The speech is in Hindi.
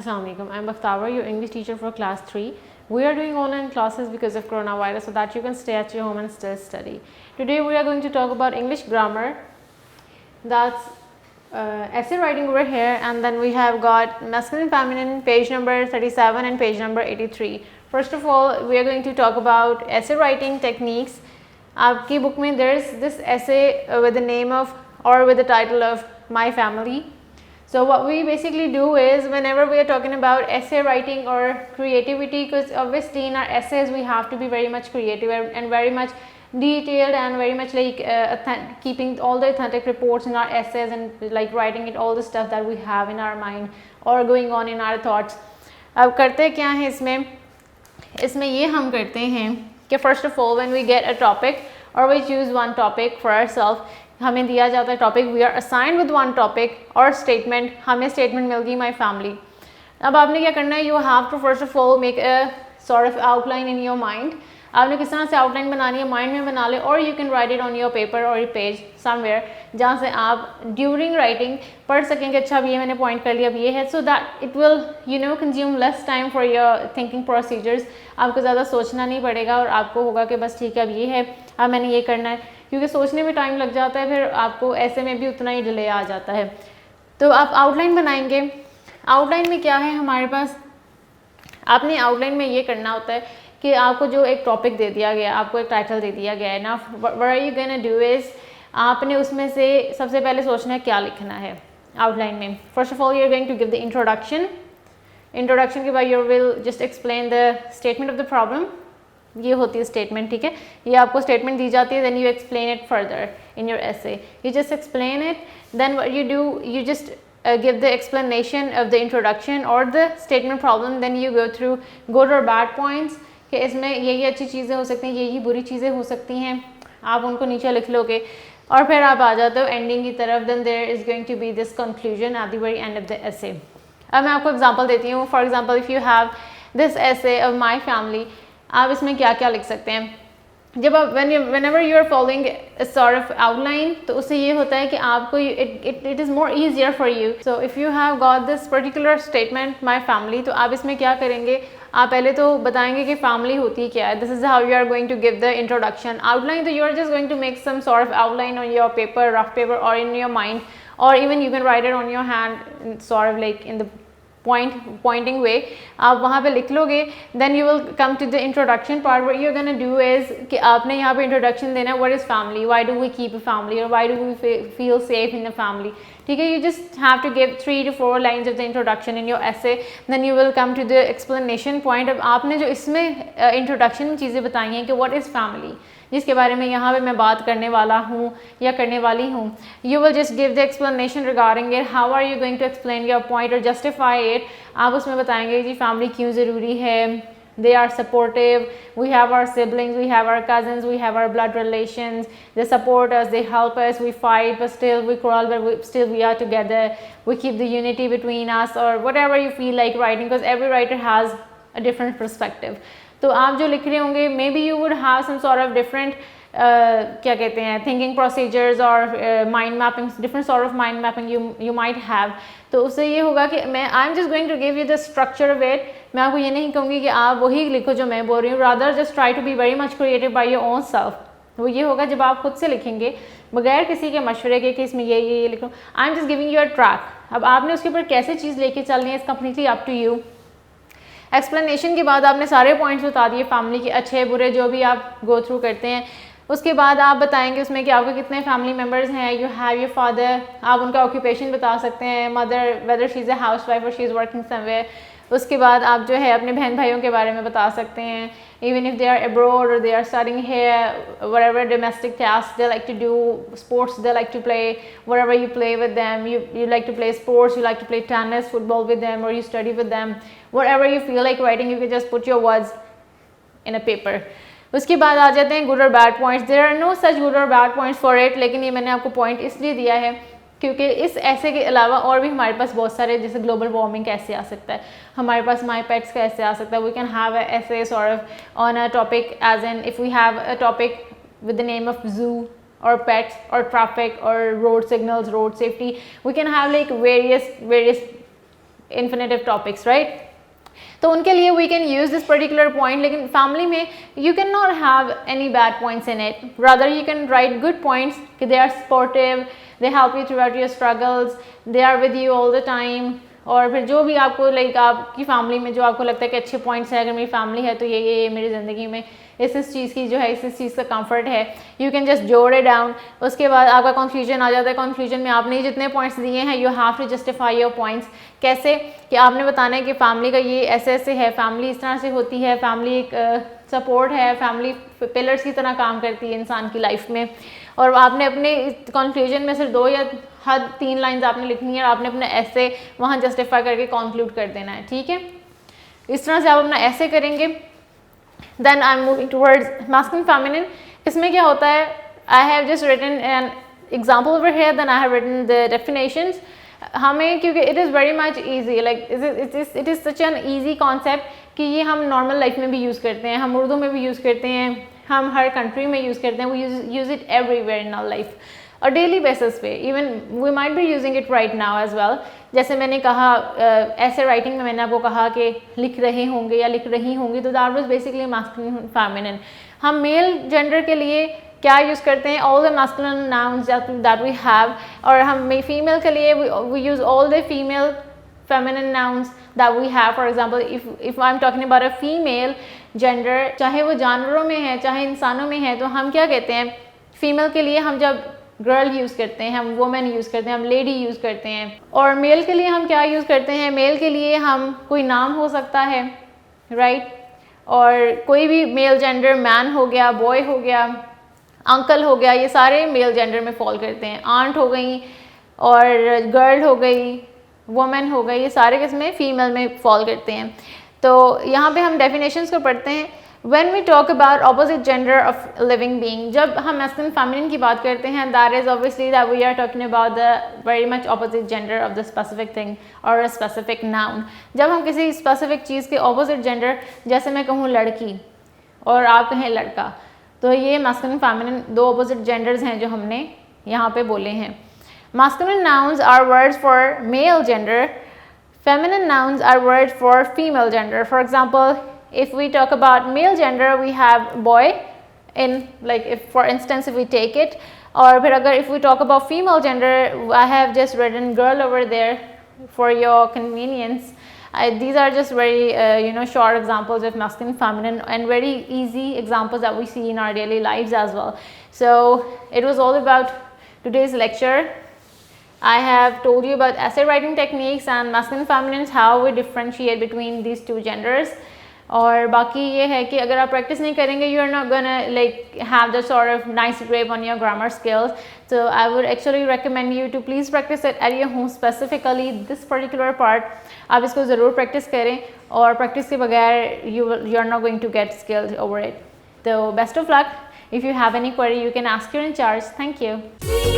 Assalamu alaikum. I'm Baftawa, your English teacher for class 3. We are doing online classes because of coronavirus so that you can stay at your home and still study. Today we are going to talk about English grammar. That's essay writing over here, and then we have got masculine feminine page number 37 and page number 83. First of all, we are going to talk about essay writing techniques. आपकी book में there is this essay with the name of or with the title of My Family. So what we basically do is whenever we are talking about essay writing or creativity, because obviously in our essays we have to be very much creative and very much detailed and very much like keeping all the authentic reports in our essays and like writing it all the stuff that we have in our mind or going on in our thoughts. अब करते क्या है इसमें ये हम करते हैं कि first of all when we get a topic or we choose one topic for ourselves, हमें दिया जाता है topic, we are assigned with one topic और स्टेटमेंट, हमें स्टेटमेंट मिल गई माई फैमिली. अब आपने क्या करना है, you have to first of all make a sort of outline in your mind. आपने किस तरह से आउटलाइन बनानी है, माइंड में बना ले, और you can right it on your paper और योर पेज समवेयर, जहाँ से आप ड्यूरिंग राइटिंग पढ़ सकें कि अच्छा अब ये मैंने पॉइंट कर लिया, अब ये है, so that it will consume less time for your thinking procedures. आपको ज़्यादा सोचना नहीं पड़ेगा और आपको होगा कि बस ठीक है अब ये है, अब मैंने ये करना है, क्योंकि सोचने में टाइम लग जाता है, फिर आपको ऐसे में भी उतना ही डिले आ जाता है. तो आप आउटलाइन बनाएंगे. आउटलाइन में क्या है हमारे पास, आपने आउटलाइन में ये करना होता है कि आपको जो एक टॉपिक दे दिया गया, आपको एक टाइटल दे दिया गया है ना, what are you gonna do is, आपने उसमें से सबसे पहले सोचना है क्या लिखना है आउटलाइन में. First of all you are going to give the introduction. Introduction के बाद you will just explain the statement of the problem. ये होती है स्टेटमेंट, ठीक है, ये आपको स्टेटमेंट दी जाती है. Then you explain it further in your essay, you just explain it. Then what you do, you just give the explanation of the introduction or the statement problem. Then you go through good or bad points कि इसमें यही अच्छी चीज़ें हो सकती हैं, यही बुरी चीज़ें हो सकती हैं, आप उनको नीचे लिख लोगे और फिर आप आ जाते हो एंडिंग की तरफ. Then there is going to be this conclusion at the very end of the essay. अब मैं आपको एग्जांपल देती हूँ. For example if you have this essay of my family, आप इसमें क्या क्या लिख सकते हैं. जब आप whenever you are following a sort of outline, तो उससे ये होता है कि आपको it is more easier for you. So if you have got this particular statement my family, तो आप इसमें क्या करेंगे, आप पहले तो बताएंगे कि फैमिली होती क्या है. This is how you are going to give the introduction. Outline, तो you are just going to make some sort of outline on your paper, rough paper, or in your mind, or even you can write it on your hand, sort of like in the pointing way. आप वहाँ पे लिख लोगे. then you will come to the introduction part. what you're gonna do is कि आपने यहाँ पे introduction देना है, what is family, why do we keep a family, or why do we feel safe in a family, ठीक है. you just have to give 3 to 4 lines of the introduction in your essay. then you will come to the explanation point. अब आपने जो इसमें introduction में चीज़ें बताई हैं कि what is family, जिसके बारे में यहाँ पे मैं बात करने वाला हूँ या करने वाली हूँ, you will just give the explanation regarding it. how are you going to explain your point or justify it. आप उसमें बताएंगे जी फैमिली क्यों ज़रूरी है, they are supportive, we have our siblings, we have our cousins, we have our blood relations, they support us, they help us, we fight but still we quarrel but still we are together, we keep the unity between us, or whatever you feel like writing, because every writer has a different perspective. तो आप जो लिख रहे होंगे maybe you would have some sort of different क्या कहते हैं थिंकिंग प्रोसीजर्स और mind mapping, different sort of mind mapping you might have. तो उससे ये होगा कि मैं I am just going to give you the structure of it. मैं आपको ये नहीं कहूँगी कि आप वही लिखो जो मैं बोल रही हूँ, rather just try to be very much creative by your own self. वो ये होगा जब आप खुद से लिखेंगे बगैर किसी के मशवरे के कि इसमें ये लिखो. I am just giving you a track. अब आपने उसके ऊपर कैसे चीज़ लेके चलनी है, it's completely up to you. Explanation के बाद आपने सारे पॉइंट्स बता दिए फैमिली के, अच्छे बुरे जो भी आप गो थ्रू करते हैं. उसके बाद आप बताएंगे उसमें कि आपके कितने फैमिली मेम्बर्स हैं. यू हैव योर फादर, आप उनका ऑक्यूपेशन बता सकते हैं, mother whether she is a house wife और शी इज़ वर्किंग समवेयर. उसके बाद आप जो है अपने बहन भाइयों के बारे में बता सकते हैं, even if they are abroad और they are studying here, whatever domestic task they like to do, sports they like to play, whatever you play with them, you like to play sports, you like to play tennis, football with them, or you study with them, whatever you feel like writing, you can just put your words in a paper. उसके बाद आ जाते हैं गुड और bad points. There are no such good और बैड पॉइंट्स फॉर इट, लेकिन ये मैंने आपको पॉइंट इसलिए दिया है क्योंकि इस ऐसे के अलावा और भी हमारे पास बहुत सारे, जैसे ग्लोबल वार्मिंग कैसे आ सकता है, हमारे पास माई पेट्स कैसे आ सकता है. वी कैन हैव ऐसे sort of on a topic as an if we have a topic with the name of zoo or pets or traffic or road signals, road safety, we can have like various infinitive topics, right? तो उनके लिए we can use this particular point, लेकिन फैमिली में you can not have any bad points in it, rather you can write good points कि they are supportive, they help you throughout your struggles, they are with you all the time. और फिर जो भी आपको लाइक आपकी फैमिली में जो आपको लगता है कि अच्छे पॉइंट्स हैं, अगर मेरी फैमिली है तो ये मेरी ज़िंदगी में इस चीज़ की जो है इस चीज़ का कंफर्ट है, यू कैन जस्ट जोड़ इट डाउन। उसके बाद आपका कंक्लूजन आ जाता है, कंक्लूजन में आपने जितने पॉइंट्स दिए हैं you have to justify your points. कैसे कि आपने बताना है कि फैमिली का ये ऐसे ऐसे है, फैमिली इस तरह से होती है, फैमिली एक सपोर्ट है, फैमिली पिलर्स की तरह काम करती है इंसान की लाइफ में। और आपने अपने कंक्लूजन में सिर्फ 2 या हद 3 लाइंस आपने लिखनी है और आपने अपना ऐसे वहाँ जस्टिफाई करके कंक्लूड कर देना है, ठीक है? इस तरह से आप अपना ऐसे करेंगे। Then I am moving towards masculine feminine. इसमें क्या होता है, I have just written an example over here, then I have written the definitions. हमें क्योंकि it is very much easy, like it is such an easy concept कि ये हम नॉर्मल लाइफ में भी यूज़ करते हैं, हम उर्दू में भी यूज़ करते हैं, हम हर कंट्री में यूज़ करते हैं, we use it everywhere in our life और डेली बेसिस पे। Even we might be using it right now as well. जैसे मैंने कहा ऐसे राइटिंग में मैंने आपको कहा कि लिख रहे होंगे या लिख रही होंगी, तो that was basically masculine feminine. हम मेल जेंडर के लिए क्या यूज़ करते हैं, all the masculine nouns that we have, और हम फीमेल के लिए we use all the female feminine nouns that we have. For example, if I'm talking about a female gender, चाहे वो जानवरों में है चाहे इंसानों में है, तो हम क्या कहते हैं फीमेल के लिए, हम जब गर्ल यूज़ करते हैं, हम वुमेन यूज़ करते हैं, हम लेडी यूज़ करते हैं। और मेल के लिए हम क्या यूज़ करते हैं, मेल के लिए हम कोई नाम हो सकता है, राइट? और कोई भी मेल जेंडर, मैन हो गया, बॉय हो गया, अंकल हो गया, ये सारे मेल जेंडर में फॉल करते हैं। आंट हो गई और गर्ल हो गई, वुमेन हो गई, ये सारे किसमें फीमेल में फॉल करते हैं। तो यहाँ पे हम डेफिनेशंस को पढ़ते हैं। When we talk about opposite gender of living being, जब हम मैस्कुलिन फेमिनिन की बात करते हैं, that is obviously that we are talking about the very much opposite gender of the specific thing और अ स्पेसिफिक नाउन। जब हम किसी स्पेसिफिक चीज़ के ऑपोजिट जेंडर, जैसे मैं कहूँ लड़की और आप कहें लड़का, तो ये मैस्कुलिन फेमिनिन 2 ऑपोजिट जेंडर्स हैं जो हमने यहाँ पे बोले हैं। Masculine nouns are words for male gender. Feminine nouns are words for female gender. For example, if we talk about male gender, we have boy in, like if for instance if we take it, or if we talk about female gender, I have just written girl over there for your convenience. These are just very short examples of masculine, feminine, and very easy examples that we see in our daily lives as well. So it was all about today's lecture. I have told you about essay writing techniques and masculine feminine, how we differentiate between these 2 genders. और बाकी ये है कि अगर आप प्रैक्टिस नहीं करेंगे, you are not gonna like have the sort of nice grip on your grammar skills. So I would actually recommend you to please practice it at your home, specifically this particular part. आप इसको ज़रूर प्रैक्टिस करें, और प्रैक्टिस के बगैर you are not going to get skills over it. So best of luck. If you have any query, you can ask your in charge. Thank you.